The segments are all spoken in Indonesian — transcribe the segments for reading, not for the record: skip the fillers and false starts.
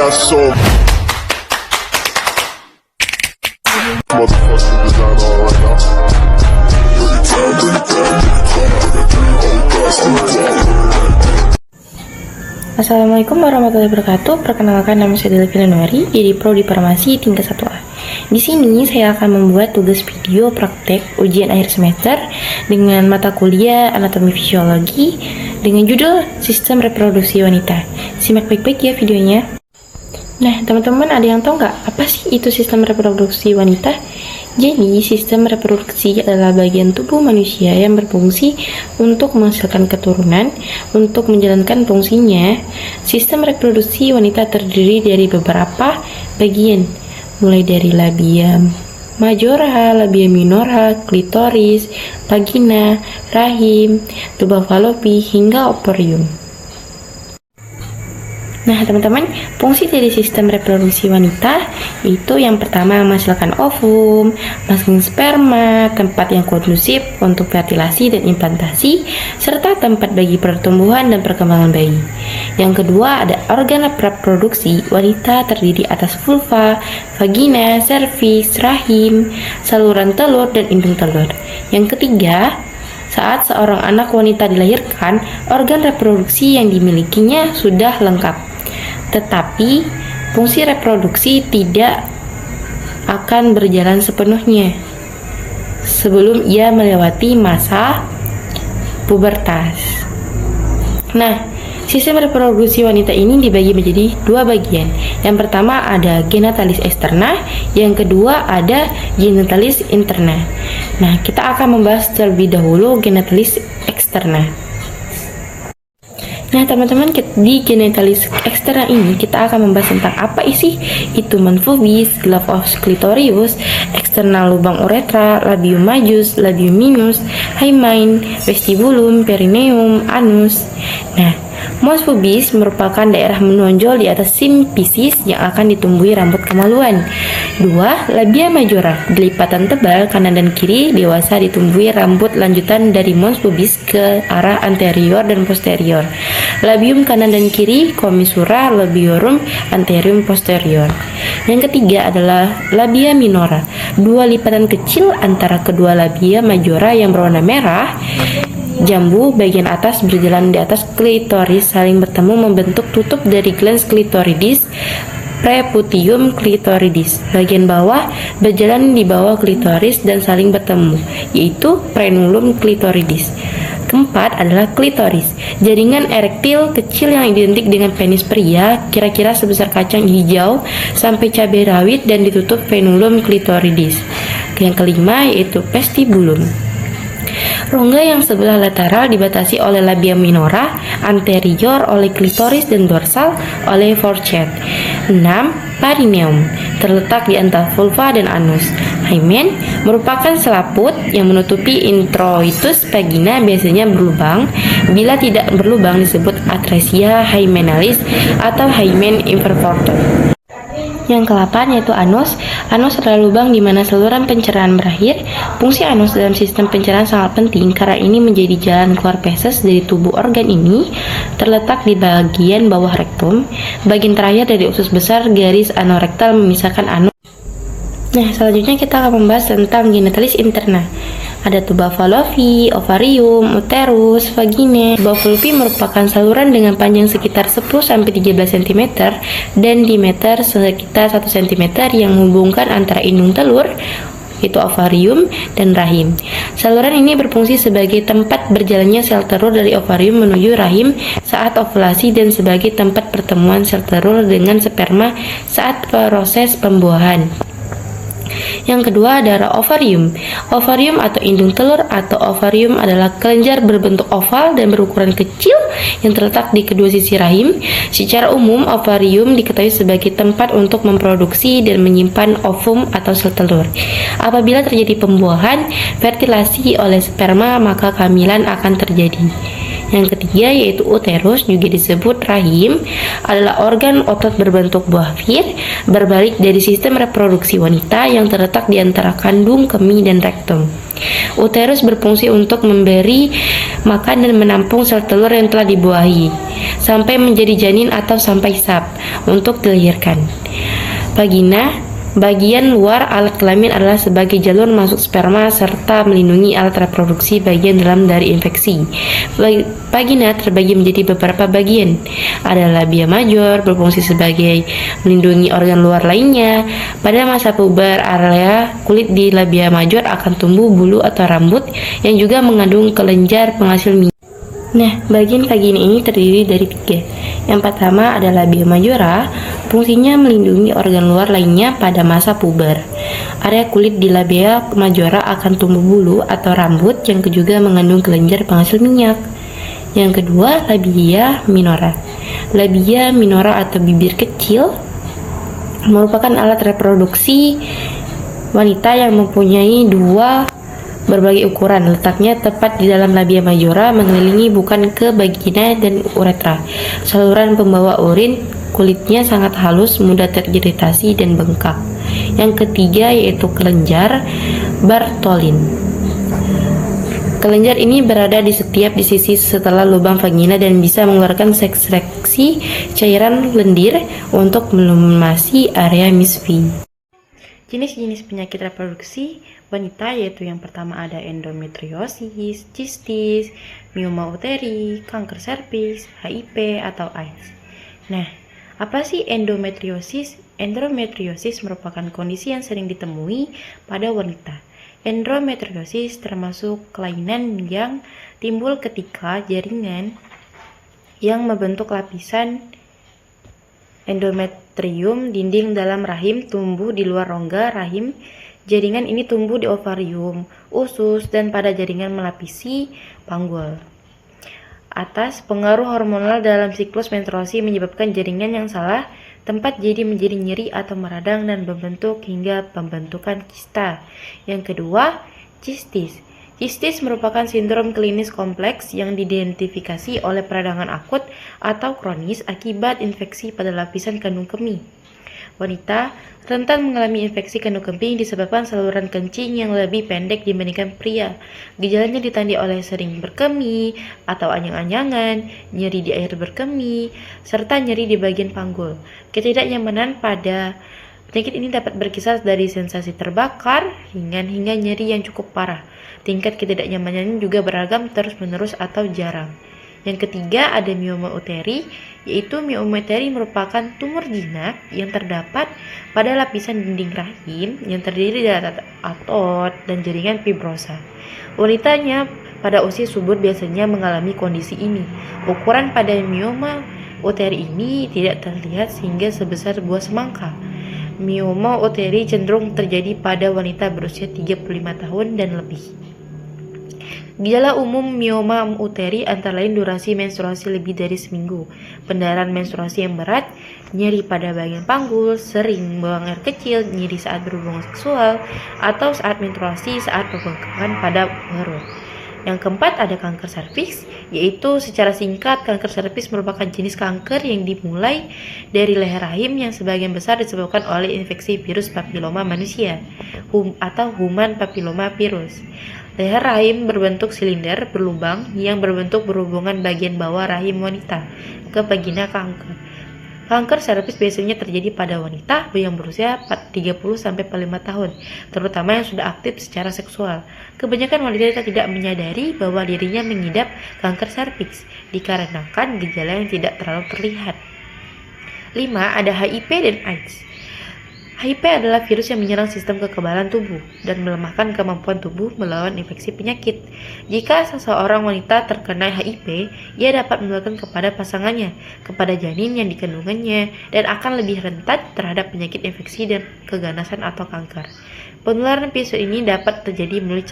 got so motherfucking design on right now. Assalamualaikum warahmatullahi wabarakatuh. Perkenalkan, nama saya Delvina Nuari, jadi Prodi Farmasi tingkat 1A. Di sini saya akan membuat tugas video praktek ujian akhir semester dengan mata kuliah anatomi fisiologi dengan judul Sistem Reproduksi Wanita. Simak baik-baik ya videonya. Nah, teman-teman, ada yang tahu nggak apa sih itu sistem reproduksi wanita? Jadi, sistem reproduksi adalah bagian tubuh manusia yang berfungsi untuk menghasilkan keturunan. Untuk menjalankan fungsinya, sistem reproduksi wanita terdiri dari beberapa bagian, mulai dari labia majora, labia minora, klitoris, vagina, rahim, tuba falopi, hingga ovarium. Nah, teman-teman, fungsi dari sistem reproduksi wanita itu yang pertama menghasilkan ovum, menghasilkan sperma, tempat yang kondusif untuk fertilasi dan implantasi, serta tempat bagi pertumbuhan dan perkembangan bayi. Yang kedua ada organ reproduksi wanita terdiri atas vulva, vagina, serviks, rahim, saluran telur, dan indung telur. Yang ketiga, saat seorang anak wanita dilahirkan, organ reproduksi yang dimilikinya sudah lengkap. Tetapi fungsi reproduksi tidak akan berjalan sepenuhnya sebelum ia melewati masa pubertas. Nah, sistem reproduksi wanita ini dibagi menjadi dua bagian. Yang pertama ada genitalis externa, yang kedua ada genitalis interna. Nah, kita akan membahas terlebih dahulu genitalis externa. Nah, teman-teman, di genitalis externa ini kita akan membahas tentang apa isi itu pubis, glabus clitorius, eksternal lubang uretra, labium majus, labium minus, hymen, vestibulum, perineum, anus. Nah, mons pubis merupakan daerah menonjol di atas simfisis yang akan ditumbuhi rambut kemaluan. 2. Labia majora, lipatan tebal kanan dan kiri dewasa ditumbuhi rambut lanjutan dari mons pubis ke arah anterior dan posterior. Labium kanan dan kiri commissura labiorum anterior posterior. Yang ketiga adalah labia minora, dua lipatan kecil antara kedua labia majora yang berwarna merah. Jambu bagian atas berjalan di atas klitoris saling bertemu membentuk tutup dari glans clitoridis, preputium clitoridis. Bagian bawah berjalan di bawah klitoris dan saling bertemu, yaitu frenulum clitoridis. Keempat adalah klitoris, jaringan erektil kecil yang identik dengan penis pria, kira-kira sebesar kacang hijau sampai cabai rawit dan ditutup frenulum clitoridis. Yang kelima yaitu vestibulum. Rongga yang sebelah lateral dibatasi oleh labia minora, anterior oleh klitoris dan dorsal oleh forehead. 6. Perineum, terletak di antara vulva dan anus. Hymen merupakan selaput yang menutupi introitus vagina, biasanya berlubang. Bila tidak berlubang disebut atresia hymenalis atau hymen imperfecta. Yang ke-8 yaitu anus. Anus adalah lubang di mana saluran pencernaan berakhir. Fungsi anus dalam sistem pencernaan sangat penting karena ini menjadi jalan keluar feses dari tubuh organ ini. Terletak di bagian bawah rektum. Bagian terakhir dari usus besar garis anorektal memisahkan anus. Nah, selanjutnya kita akan membahas tentang genitalis interna. Ada tuba falopi, ovarium, uterus, vagina. Tuba falopi merupakan saluran dengan panjang sekitar 10-13 cm dan diameter sekitar 1 cm yang menghubungkan antara indung telur, yaitu ovarium, dan rahim. Saluran ini berfungsi sebagai tempat berjalannya sel telur dari ovarium menuju rahim saat ovulasi dan sebagai tempat pertemuan sel telur dengan sperma saat proses pembuahan. Yang kedua adalah ovarium. Ovarium atau indung telur atau ovarium adalah kelenjar berbentuk oval dan berukuran kecil yang terletak di kedua sisi rahim. Secara umum, ovarium diketahui sebagai tempat untuk memproduksi dan menyimpan ovum atau sel telur. Apabila terjadi pembuahan, fertilasi oleh sperma, maka kehamilan akan terjadi. Yang ketiga yaitu uterus, juga disebut rahim, adalah organ otot berbentuk buah vir berbalik dari sistem reproduksi wanita yang terletak di antara kandung, kemih, dan rektum. Uterus berfungsi untuk memberi makan dan menampung sel telur yang telah dibuahi. sampai menjadi janin atau sampai sap untuk dilahirkan. Vagina, bagian luar alat kelamin, adalah sebagai jalur masuk sperma serta melindungi alat reproduksi bagian dalam dari infeksi. Vagina terbagi menjadi beberapa bagian. Ada labia major, berfungsi sebagai melindungi organ luar lainnya. Pada masa puber, area kulit di labia major akan tumbuh bulu atau rambut yang juga mengandung kelenjar penghasil minyak. Nah, bagian vagina ini terdiri dari 3. Yang pertama ada labia majora, fungsinya melindungi organ luar lainnya pada masa puber. Area kulit di labia majora akan tumbuh bulu atau rambut yang juga mengandung kelenjar penghasil minyak. Yang kedua, labia minora. Labia minora atau bibir kecil merupakan alat reproduksi wanita yang mempunyai 2 berbagai ukuran. Letaknya tepat di dalam labia majora, mengelilingi bukan ke vagina dan uretra. Saluran pembawa urin, kulitnya sangat halus, mudah teriritasi dan bengkak. Yang ketiga yaitu kelenjar Bartholin. Kelenjar ini berada di sisi setelah lubang vagina dan bisa mengeluarkan sekresi cairan lendir untuk melumasi area misfi. Jenis-jenis penyakit reproduksi wanita yaitu yang pertama ada endometriosis, cistis, mioma uteri, kanker serviks, HIV atau AIDS. Nah, apa sih endometriosis? Endometriosis merupakan kondisi yang sering ditemui pada wanita. Endometriosis termasuk kelainan yang timbul ketika jaringan yang membentuk lapisan endometrium dinding dalam rahim tumbuh di luar rongga rahim. Jaringan ini tumbuh di ovarium, usus, dan pada jaringan melapisi panggul atas. Pengaruh hormonal dalam siklus menstruasi menyebabkan jaringan yang salah tempat jadi menjadi nyeri atau meradang dan membentuk hingga pembentukan kista. Yang kedua, cistis. Cistis merupakan sindrom klinis kompleks yang diidentifikasi oleh peradangan akut atau kronis akibat infeksi pada lapisan kandung kemih. Wanita rentan mengalami infeksi kandung kemih disebabkan saluran kencing yang lebih pendek dibandingkan pria. Gejalanya ditandai oleh sering berkemih atau anyang-anyangan, nyeri di air berkemih, serta nyeri di bagian panggul. Ketidaknyamanan pada penyakit ini dapat berkisar dari sensasi terbakar hingga nyeri yang cukup parah. Tingkat ketidaknyamanan juga beragam, terus-menerus atau jarang. Yang ketiga ada mioma uteri, yaitu mioma uteri merupakan tumor jinak yang terdapat pada lapisan dinding rahim yang terdiri dari otot dan jaringan fibrosa. Wanitanya pada usia subur biasanya mengalami kondisi ini. Ukuran pada mioma uteri ini tidak terlihat sehingga sebesar buah semangka. Mioma uteri cenderung terjadi pada wanita berusia 35 tahun dan lebih. Gejala umum mioma uteri antara lain durasi menstruasi lebih dari seminggu, pendarahan menstruasi yang berat, nyeri pada bagian panggul, sering buang air kecil, nyeri saat berhubungan seksual, atau saat menstruasi saat pembengkakan pada perut. Yang keempat ada kanker serviks, yaitu secara singkat kanker serviks merupakan jenis kanker yang dimulai dari leher rahim yang sebagian besar disebabkan oleh infeksi virus papiloma manusia atau human papilloma virus. Leher rahim berbentuk silinder berlubang yang berbentuk berhubungan bagian bawah rahim wanita ke vagina kanker. Kanker serviks biasanya terjadi pada wanita yang berusia 30-45 tahun, terutama yang sudah aktif secara seksual. Kebanyakan wanita tidak menyadari bahwa dirinya mengidap kanker serviks dikarenakan gejala yang tidak terlalu terlihat. 5. Ada HIV dan AIDS. HIV adalah virus yang menyerang sistem kekebalan tubuh dan melemahkan kemampuan tubuh melawan infeksi penyakit. Jika seseorang wanita terkena HIV, ia dapat menularkan kepada pasangannya, kepada janin yang dikandungannya, dan akan lebih rentan terhadap penyakit infeksi dan keganasan atau kanker. Penularan virus ini dapat terjadi melalui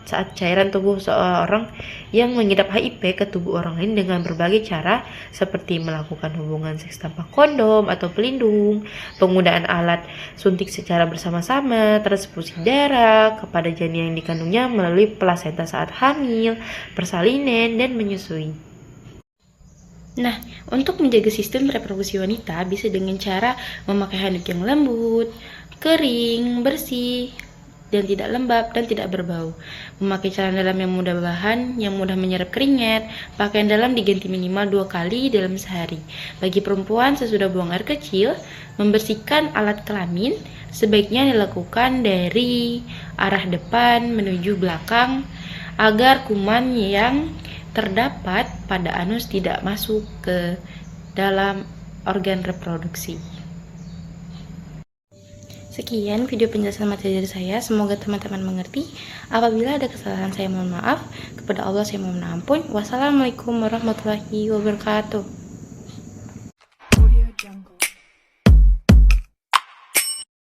saat cairan tubuh seorang yang mengidap HIV ke tubuh orang lain dengan berbagai cara seperti melakukan hubungan seks tanpa kondom atau pelindung, penggunaan alat suntik secara bersama-sama, transfusi darah kepada janin yang dikandungnya melalui plasenta saat hamil, persalinan, dan menyusui. Nah, untuk menjaga sistem reproduksi wanita bisa dengan cara memakai handuk yang lembut, kering, bersih, dan tidak lembab dan tidak berbau. Memakai celana dalam yang mudah bahan, yang mudah menyerap keringat. Pakaian dalam diganti minimal 2 kali dalam sehari. Bagi perempuan sesudah buang air kecil, membersihkan alat kelamin sebaiknya dilakukan dari arah depan menuju belakang agar kuman yang terdapat pada anus tidak masuk ke dalam organ reproduksi. Sekian video penjelasan materi dari saya, semoga teman-teman mengerti. Apabila ada kesalahan saya mohon maaf, kepada Allah saya mohon ampun. Wassalamualaikum warahmatullahi wabarakatuh.